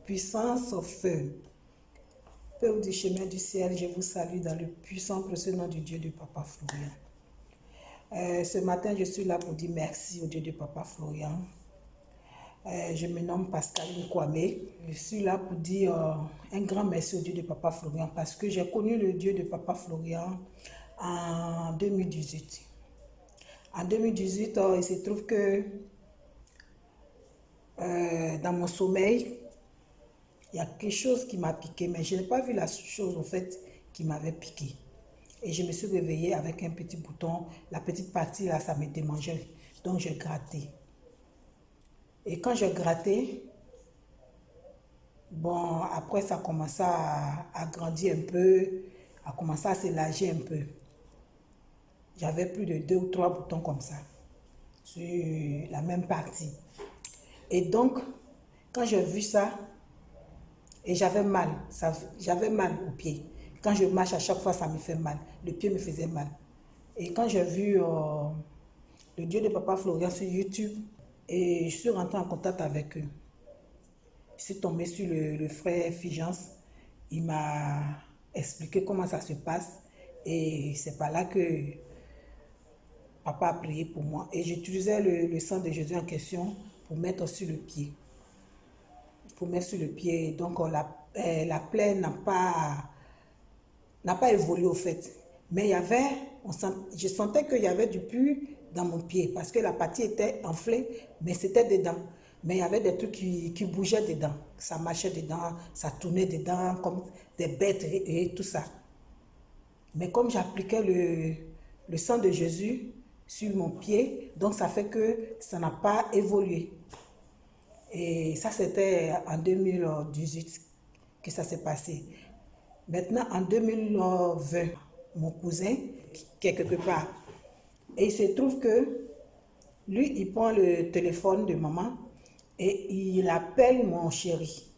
puissance au feu. Peuple du chemin du ciel, je vous salue dans le puissant précieux nom du Dieu de Papa Florian. Ce matin, je suis là pour dire merci au Dieu de Papa Florian. Je me nomme Pascaline Kwame. Je suis là pour dire un grand merci au Dieu de Papa Florian parce que j'ai connu le Dieu de Papa Florian en 2018. En 2018, il se trouve que dans mon sommeil, il y a quelque chose qui m'a piqué, mais je n'ai pas vu la chose en fait qui m'avait piqué. Et je me suis réveillée avec un petit bouton, la petite partie là, ça me démangeait. Donc j'ai gratté. Et quand j'ai gratté, bon, après ça a commencé à grandir un peu, a commencé à s'élargir un peu. J'avais plus de 2 ou 3 boutons comme ça, sur la même partie. Et donc, quand j'ai vu ça, et j'avais mal au pied. Quand je marche, à chaque fois, ça me fait mal. Le pied me faisait mal. Et quand j'ai vu le Dieu de Papa Florian sur YouTube, et je suis rentrée en contact avec eux. Je suis tombée sur le frère Figence. Il m'a expliqué comment ça se passe. Et c'est par là que Papa a prié pour moi. Et j'utilisais le sang de Jésus en question pour mettre sur le pied. Pour mettre sur le pied. Donc la plaie n'a pas évolué au fait. Mais il y avait, je sentais qu'il y avait du pus dans mon pied parce que la partie était enflée, mais c'était dedans. Mais il y avait des trucs qui bougeaient dedans. Ça marchait dedans, ça tournait dedans comme des bêtes et tout ça. Mais comme j'appliquais le sang de Jésus sur mon pied, donc ça fait que ça n'a pas évolué. Et ça, c'était en 2018 que ça s'est passé. Maintenant, en 2020, mon cousin, qui est quelque part, et il se trouve que lui, il prend le téléphone de maman et il appelle mon chéri,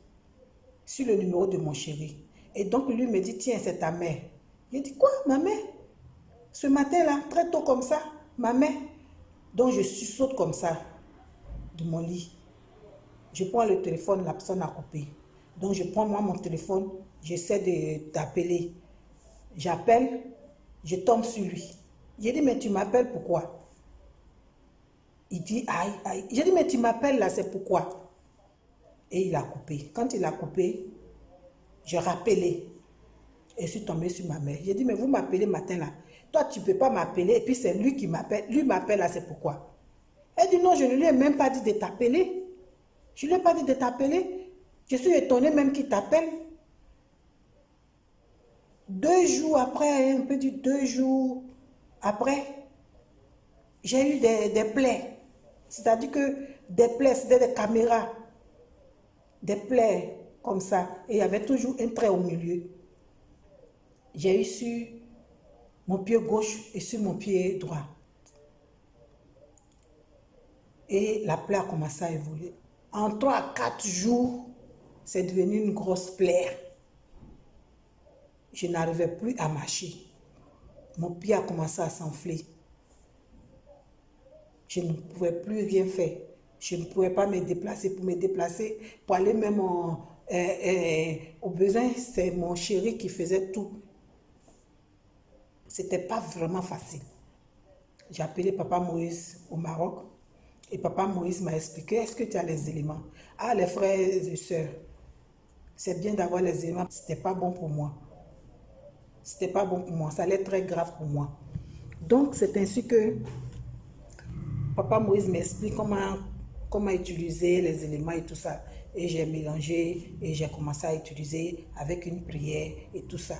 sur le numéro de mon chéri. Et donc, lui me dit, tiens, c'est ta mère. Il dit, quoi, ma mère? Ce matin-là, très tôt comme ça, ma mère. Donc, je saute comme ça, de mon lit. Je prends le téléphone, la personne a coupé. Donc, je prends moi mon téléphone, j'essaie d'appeler. J'appelle, je tombe sur lui. J'ai dit, mais tu m'appelles pourquoi? Il dit, aïe, aïe. J'ai dit, mais tu m'appelles là, c'est pourquoi? Et il a coupé. Quand il a coupé, j'ai rappelé. Et je suis tombée sur ma mère. J'ai dit, mais vous m'appelez matin là. Toi, tu ne peux pas m'appeler. Et puis, c'est lui qui m'appelle. Lui m'appelle là, c'est pourquoi? Elle dit, non, je ne lui ai même pas dit de t'appeler. Je ne lui ai pas dit de t'appeler. Je suis étonnée même qu'il t'appelle. 2 jours après, un peu dit 2 jours après, j'ai eu des plaies. C'est-à-dire que des plaies, c'était des caméras. Des plaies comme ça. Et il y avait toujours un trait au milieu. J'ai eu sur mon pied gauche et sur mon pied droit. Et la plaie a commencé à évoluer. En 3 à 4 jours, c'est devenu une grosse plaie. Je n'arrivais plus à marcher. Mon pied a commencé à s'enfler. Je ne pouvais plus rien faire. Je ne pouvais pas me déplacer. Pour me déplacer, pour aller même au besoin, c'est mon chéri qui faisait tout. C'était pas vraiment facile. J'ai appelé Papa Moïse au Maroc. Et Papa Moïse m'a expliqué, est-ce que tu as les éléments? Ah, les frères et sœurs, c'est bien d'avoir les éléments. C'était pas bon pour moi. C'était pas bon pour moi. Ça allait être très grave pour moi. Donc, c'est ainsi que Papa Moïse m'explique comment utiliser les éléments et tout ça. Et j'ai mélangé et j'ai commencé à utiliser avec une prière et tout ça.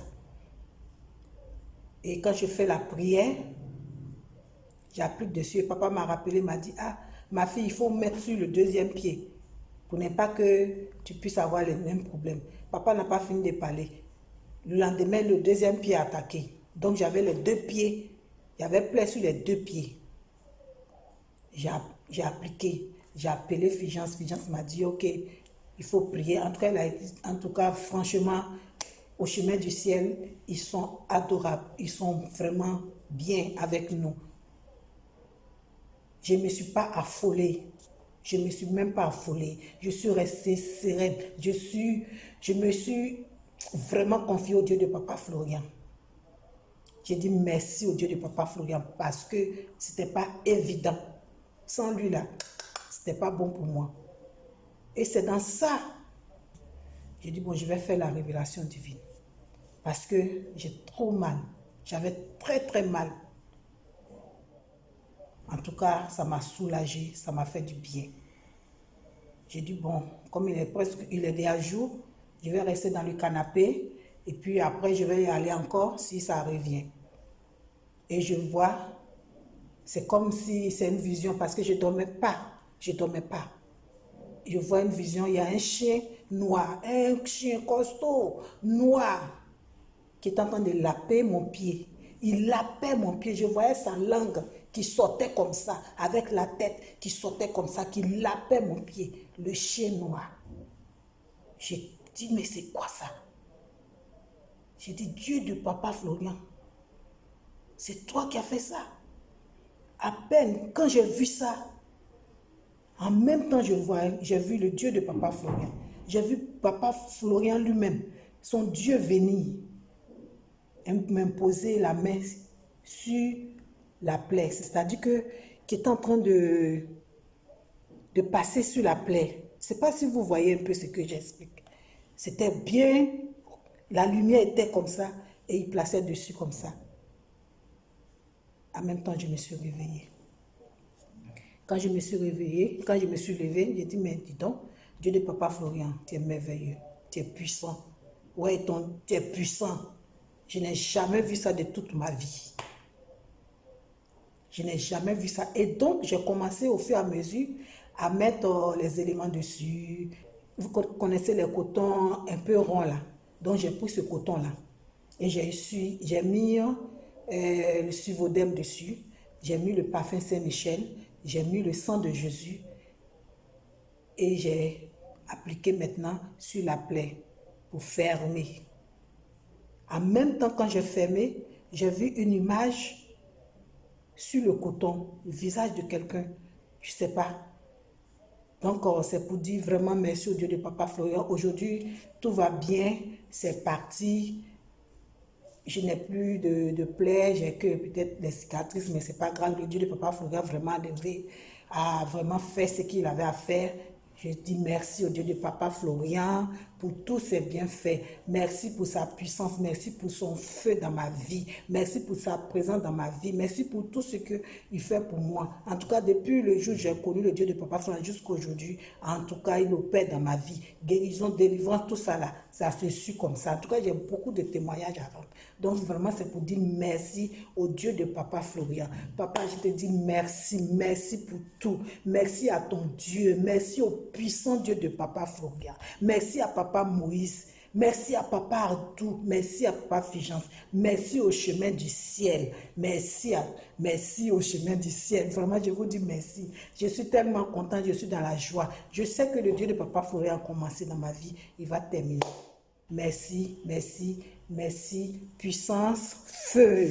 Et quand je fais la prière, j'applique dessus. Et papa m'a rappelé, m'a dit, ah, ma fille, il faut mettre sur le 2e pied pour ne pas que tu puisses avoir les mêmes problèmes. Papa n'a pas fini de parler. Le lendemain, le 2e pied a attaqué. Donc, j'avais les 2 pieds. Il y avait plaie sur les 2 pieds. J'ai appliqué. J'ai appelé Figence. Figence m'a dit, ok, il faut prier. En tout cas, franchement, au chemin du ciel, ils sont adorables. Ils sont vraiment bien avec nous. Je ne me suis pas affolée. Je ne me suis même pas affolée. Je suis restée sereine. Je me suis vraiment confiée au Dieu de Papa Florian. J'ai dit merci au Dieu de Papa Florian parce que ce n'était pas évident. Sans lui là, ce n'était pas bon pour moi. Et c'est dans ça, j'ai dit bon, je vais faire la révélation divine. Parce que j'ai trop mal. J'avais très très mal. En tout cas, ça m'a soulagé, ça m'a fait du bien. J'ai dit bon, comme il est déjà jour, je vais rester dans le canapé et puis après je vais y aller encore si ça revient. Et je vois, c'est comme si c'est une vision parce que je ne dormais pas. Je ne dormais pas. Je vois une vision, il y a un chien noir, un chien costaud, noir, qui est en train de laper mon pied. Il lapait mon pied, je voyais sa langue qui sortait comme ça, avec la tête qui sortait comme ça, qui lapait mon pied, le chien noir. J'ai dit, mais c'est quoi ça? J'ai dit, Dieu de Papa Florian, c'est toi qui as fait ça. À peine, quand j'ai vu ça, en même temps, j'ai vu le Dieu de Papa Florian. J'ai vu Papa Florian lui-même, son Dieu venir, m'imposer la main sur la plaie. C'est-à-dire qu'il est en train de passer sur la plaie. Je ne sais pas si vous voyez un peu ce que j'explique. C'était bien, la lumière était comme ça et il plaçait dessus comme ça. En même temps, je me suis réveillée. Quand je me suis réveillée, quand je me suis levée, j'ai dit, mais dis donc, Dieu de Papa Florian, tu es merveilleux, tu es puissant. Ouais, tu es puissant. Je n'ai jamais vu ça de toute ma vie. Je n'ai jamais vu ça. Et donc, j'ai commencé au fur et à mesure à mettre les éléments dessus. Vous connaissez les cotons un peu ronds là. Donc, j'ai pris ce coton-là. Et j'ai mis le suvodème dessus. J'ai mis le parfum Saint-Michel. J'ai mis le sang de Jésus. Et j'ai appliqué maintenant sur la plaie pour fermer. En même temps, quand j'ai fermé, j'ai vu une image sur le coton, le visage de quelqu'un, je ne sais pas. Donc, c'est pour dire vraiment merci au Dieu de Papa Florian. Aujourd'hui, tout va bien, c'est parti. Je n'ai plus de plaies, j'ai que peut-être des cicatrices, mais ce n'est pas grave. Le Dieu de Papa Florian a vraiment fait ce qu'il avait à faire. Je dis merci au Dieu de Papa Florian pour tous ses bienfaits. Merci pour sa puissance. Merci pour son feu dans ma vie. Merci pour sa présence dans ma vie. Merci pour tout ce qu'il fait pour moi. En tout cas, depuis le jour où j'ai connu le Dieu de Papa Florian jusqu'à aujourd'hui, en tout cas, il opère dans ma vie. Guérison, délivrance, tout ça là, ça se suit comme ça. En tout cas, j'ai beaucoup de témoignages à rendre. Donc, vraiment, c'est pour dire merci au Dieu de Papa Florian. Papa, je te dis merci. Merci pour tout. Merci à ton Dieu. Merci au puissant Dieu de Papa Florian. Merci à Papa Moïse. Merci à Papa Ardou. Merci à Papa Figence. Merci au chemin du ciel. Merci au chemin du ciel. Vraiment, je vous dis merci. Je suis tellement content. Je suis dans la joie. Je sais que le Dieu de Papa Florian a commencé dans ma vie. Il va terminer. Merci, merci, merci. Puissance, feu.